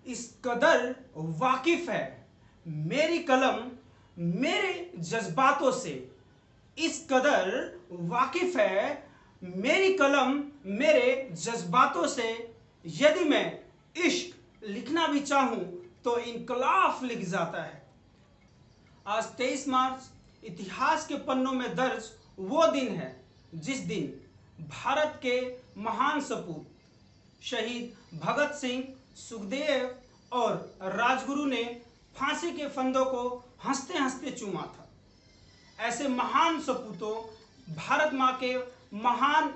इस कदर वाकिफ है मेरी कलम मेरे जज्बातों से, इस कदर वाकिफ है मेरी कलम मेरे जज्बातों से। यदि मैं इश्क लिखना भी चाहूं तो इनकलाब लिख जाता है। आज 23 मार्च इतिहास के पन्नों में दर्ज वो दिन है जिस दिन भारत के महान सपूत शहीद भगत सिंह, सुखदेव और राजगुरु ने फांसी के फंदों को हंसते हंसते चूमा था। ऐसे महान सपूतों, भारत माँ के महान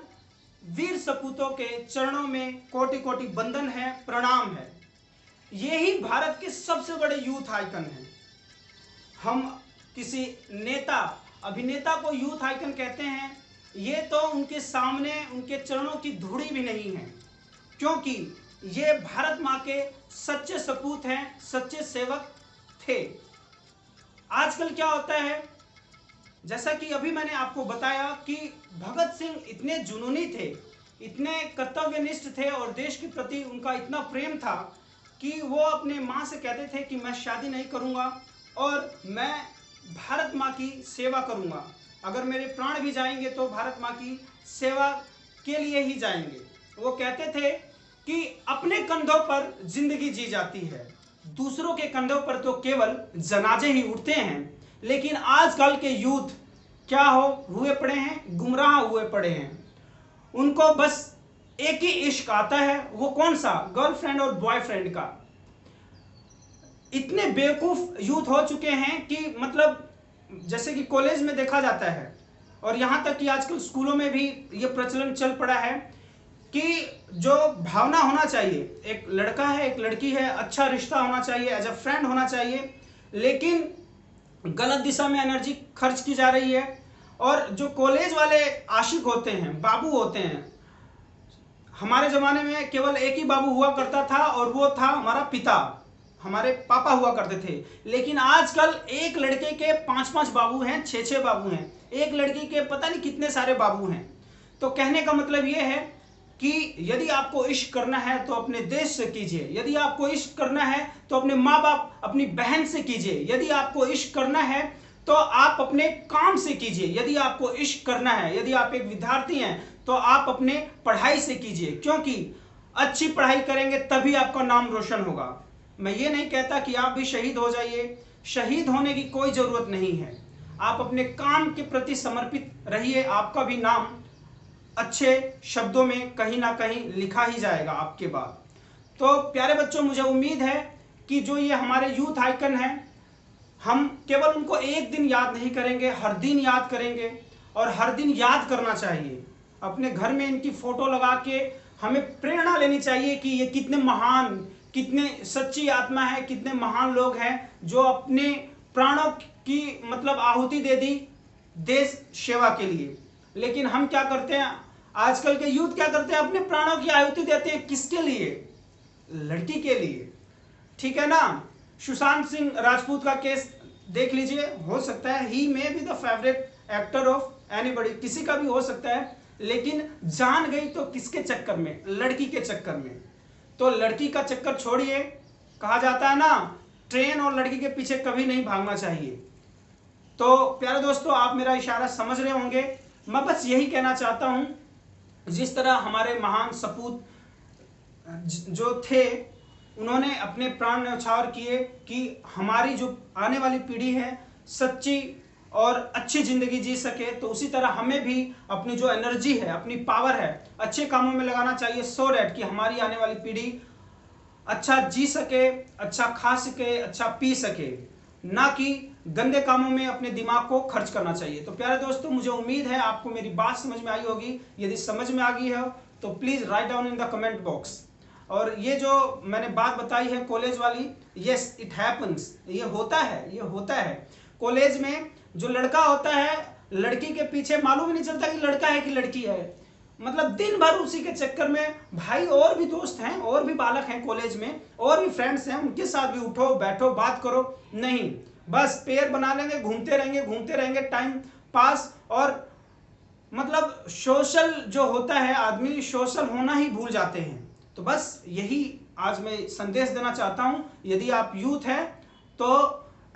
वीर सपूतों के चरणों में कोटि कोटि बंदन है, प्रणाम है। यही भारत के सबसे बड़े यूथ आइकन हैं। हम किसी नेता अभिनेता को यूथ आइकन कहते हैं, ये तो उनके सामने उनके चरणों की धूड़ी भी नहीं है, क्योंकि ये भारत माँ के सच्चे सपूत हैं, सच्चे सेवक थे। आजकल क्या होता है, जैसा कि अभी मैंने आपको बताया कि भगत सिंह इतने जुनूनी थे, इतने कर्तव्यनिष्ठ थे और देश के प्रति उनका इतना प्रेम था कि वो अपने माँ से कहते थे कि मैं शादी नहीं करूँगा और मैं भारत माँ की सेवा करूँगा। अगर मेरे प्राण भी जाएंगे तो भारत माँ की सेवा के लिए ही जाएंगे। वो कहते थे कि अपने कंधों पर जिंदगी जी जाती है, दूसरों के कंधों पर तो केवल जनाजे ही उठते हैं। लेकिन आजकल के यूथ क्या हुए पड़े हैं, गुमराह हुए पड़े हैं। उनको बस एक ही इश्क आता है, वो कौन सा, गर्लफ्रेंड और बॉयफ्रेंड का। इतने बेवकूफ यूथ हो चुके हैं कि मतलब जैसे कि कॉलेज में देखा जाता है और यहाँ तक कि आजकल स्कूलों में भी ये प्रचलन चल पड़ा है कि जो भावना होना चाहिए, एक लड़का है एक लड़की है, अच्छा रिश्ता होना चाहिए, एज अ फ्रेंड होना चाहिए, लेकिन गलत दिशा में एनर्जी खर्च की जा रही है। और जो कॉलेज वाले आशिक होते हैं, बाबू होते हैं, हमारे ज़माने में केवल एक ही बाबू हुआ करता था और वो था हमारा पिता, हमारे पापा हुआ करते थे। लेकिन आजकल एक लड़के के 5-5 बाबू हैं, 6-6 बाबू हैं, एक लड़की के पता नहीं कितने सारे बाबू हैं। तो कहने का मतलब ये है कि यदि आपको इश्क करना है तो अपने देश से कीजिए, यदि आपको इश्क करना है तो अपने माँ बाप अपनी बहन से कीजिए, यदि आपको इश्क करना है तो आप अपने काम से कीजिए, यदि आपको इश्क करना है, यदि आप एक विद्यार्थी हैं तो आप अपने पढ़ाई से कीजिए, क्योंकि अच्छी पढ़ाई करेंगे तभी आपका नाम रोशन होगा। मैं ये नहीं कहता कि आप भी शहीद हो जाइए, शहीद होने की कोई ज़रूरत नहीं है। आप अपने काम के प्रति समर्पित रहिए, आपका भी नाम अच्छे शब्दों में कहीं ना कहीं लिखा ही जाएगा आपके बाद। तो प्यारे बच्चों, मुझे उम्मीद है कि जो ये हमारे यूथ आइकन हैं, हम केवल उनको एक दिन याद नहीं करेंगे, हर दिन याद करेंगे। और हर दिन याद करना चाहिए, अपने घर में इनकी फोटो लगा के हमें प्रेरणा लेनी चाहिए कि ये कितने महान, कितने सच्ची आत्मा है, कितने महान लोग हैं जो अपने प्राणों की मतलब आहुति दे दी देश सेवा के लिए। लेकिन हम क्या करते हैं, आजकल के यूथ क्या करते हैं, अपने प्राणों की आहुति देते हैं, किसके लिए, लड़की के लिए। ठीक है ना। सुशांत सिंह राजपूत का केस देख लीजिए, हो सकता है he may be the favourite actor of anybody, किसी का भी हो सकता है, लेकिन जान गई तो किसके चक्कर में, लड़की के चक्कर में। तो लड़की का चक्कर छोड़िए, कहा जाता है ना, ट्रेन और लड़की के पीछे कभी नहीं भागना चाहिए। तो प्यारे दोस्तों, आप मेरा इशारा समझ रहे होंगे। मैं बस यही कहना चाहता हूं, जिस तरह हमारे महान सपूत जो थे, उन्होंने अपने प्राण न्यौछावर किए कि हमारी जो आने वाली पीढ़ी है सच्ची और अच्छी जिंदगी जी सके, तो उसी तरह हमें भी अपनी जो एनर्जी है, अपनी पावर है, अच्छे कामों में लगाना चाहिए, सो दैट कि हमारी आने वाली पीढ़ी अच्छा जी सके, अच्छा खा सके, अच्छा पी सके, ना कि गंदे कामों में अपने दिमाग को खर्च करना चाहिए। तो प्यारे दोस्तों, मुझे उम्मीद है आपको मेरी बात समझ में आई होगी। यदि समझ में आ गई है तो please write down in the comment box. और ये जो मैंने बात बताई है कॉलेज वाली, यस इट हैपन्स, ये होता है, ये होता है। कॉलेज में जो लड़का होता है, लड़की के पीछे मालूम ही नहीं चलता कि लड़का है कि लड़की है, मतलब दिन भर उसी के चक्कर में। भाई और भी दोस्त हैं, और भी बालक हैं कॉलेज में, और भी फ्रेंड्स हैं, उनके साथ भी उठो बैठो बात करो, नहीं, बस पेयर बना लेंगे, घूमते रहेंगे टाइम पास। और मतलब सोशल जो होता है, आदमी सोशल होना ही भूल जाते हैं। तो बस यही आज मैं संदेश देना चाहता हूं, यदि आप यूथ हैं तो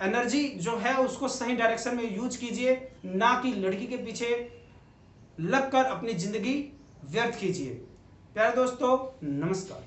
एनर्जी जो है उसको सही डायरेक्शन में यूज कीजिए, ना कि लड़की के पीछे लगकर अपनी जिंदगी व्यर्थ कीजिए। प्यारे दोस्तों, नमस्कार।